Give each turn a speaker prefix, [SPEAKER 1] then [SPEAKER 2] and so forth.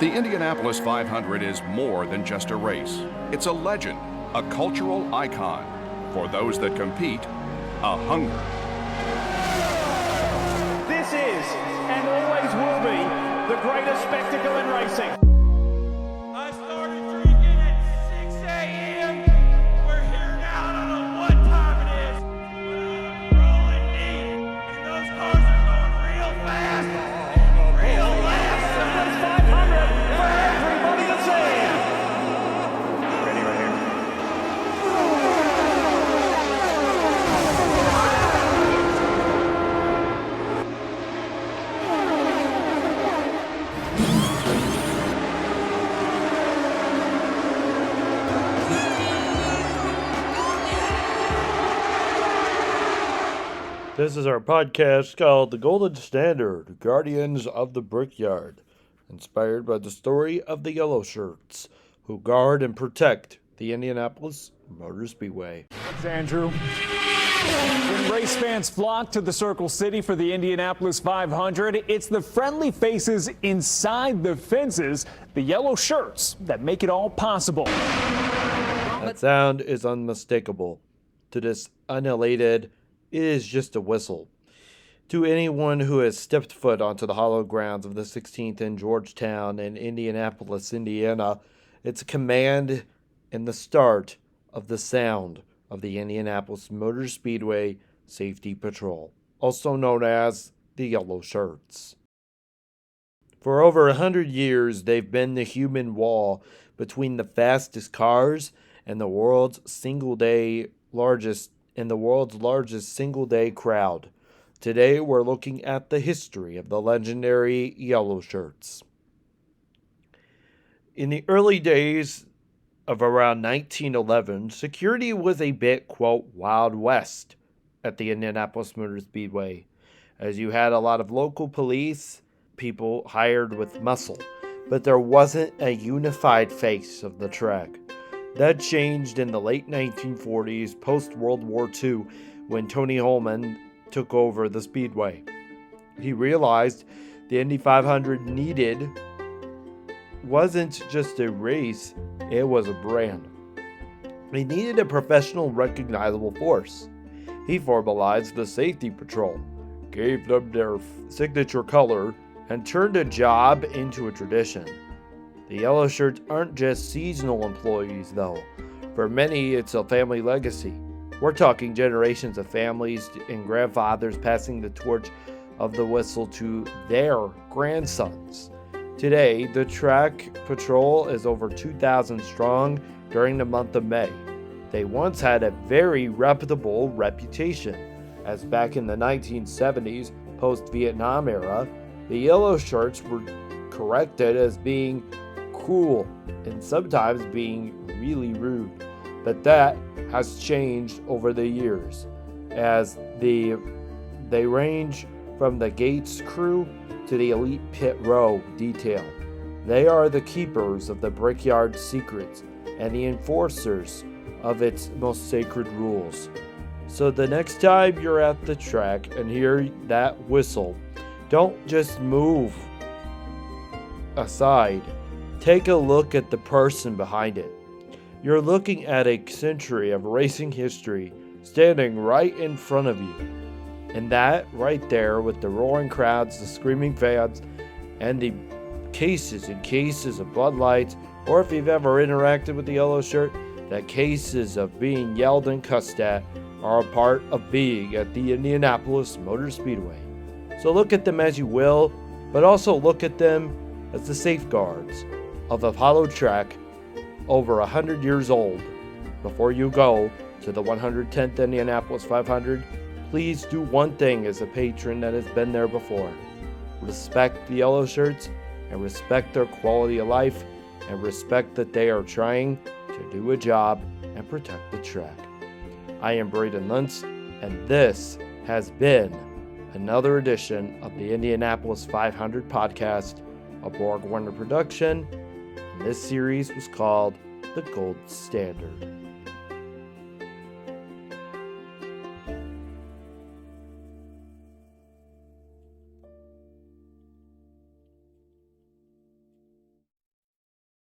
[SPEAKER 1] The Indianapolis 500 is more than just a race. It's a legend, a cultural icon. For those that compete, a hunger.
[SPEAKER 2] This is, and always will be, the greatest spectacle in racing.
[SPEAKER 3] I started drinking at 6 a.m. We're here now. I don't know what time it is, but I'm rolling deep, and those cars are going real fast, real fast.
[SPEAKER 2] It's 500 for everybody to see. Ready right here.
[SPEAKER 4] This is our podcast called The Golden Standard, Guardians of the Brickyard, inspired by the story of the Yellow Shirts, who guard and protect the Indianapolis Motor Speedway.
[SPEAKER 5] Thanks, Andrew. When race fans flock to the Circle City for the Indianapolis 500, it's the friendly faces inside the fences, the Yellow Shirts, that make it all possible.
[SPEAKER 4] That sound is unmistakable. To this unelated, it is just a whistle. To anyone who has stepped foot onto the hallowed grounds of the 16th in Georgetown and Indianapolis, Indiana, it's a command and the start of the sound of the Indianapolis Motor Speedway Safety Patrol, also known as the Yellow Shirts. For over 100 years, they've been the human wall between the fastest cars and the world's largest single-day crowd. Today, we're looking at the history of the legendary Yellow Shirts. In the early days of around 1911, security was a bit, quote, Wild West at the Indianapolis Motor Speedway, as you had a lot of local police, people hired with muscle, but there wasn't a unified face of the track. That changed in the late 1940s, post-World War II, when Tony Holman took over the Speedway. He realized the Indy 500 wasn't just a race, it was a brand. He needed a professional, recognizable force. He formalized the Safety Patrol, gave them their signature color, and turned a job into a tradition. The Yellow Shirts aren't just seasonal employees, though. For many, it's a family legacy. We're talking generations of families and grandfathers passing the torch of the whistle to their grandsons. Today, the track patrol is over 2,000 strong during the month of May. They once had a very reputable reputation, as back in the 1970s, post-Vietnam era, the Yellow Shirts were corrected as being cruel and sometimes being really rude, but that has changed over the years as they range from the gates crew to the elite pit row detail. They are the keepers of the Brickyard secrets and the enforcers of its most sacred rules. So the next time you're at the track and hear that whistle, don't just move aside. Take a look at the person behind it. You're looking at a century of racing history standing right in front of you. And that right there, with the roaring crowds, the screaming fans, and the cases and cases of Bud Lights, or if you've ever interacted with the Yellow Shirt, the cases of being yelled and cussed at are a part of being at the Indianapolis Motor Speedway. So look at them as you will, but also look at them as the safeguards of the hollow track over 100 years old. Before you go to the 110th Indianapolis 500, please do one thing as a patron that has been there before. Respect the Yellow Shirts and respect their quality of life and respect that they are trying to do a job and protect the track. I am Bear-Lents, and this has been another edition of the Indianapolis 500 podcast, a Borg Warner production. And this series was called The Gold Standard.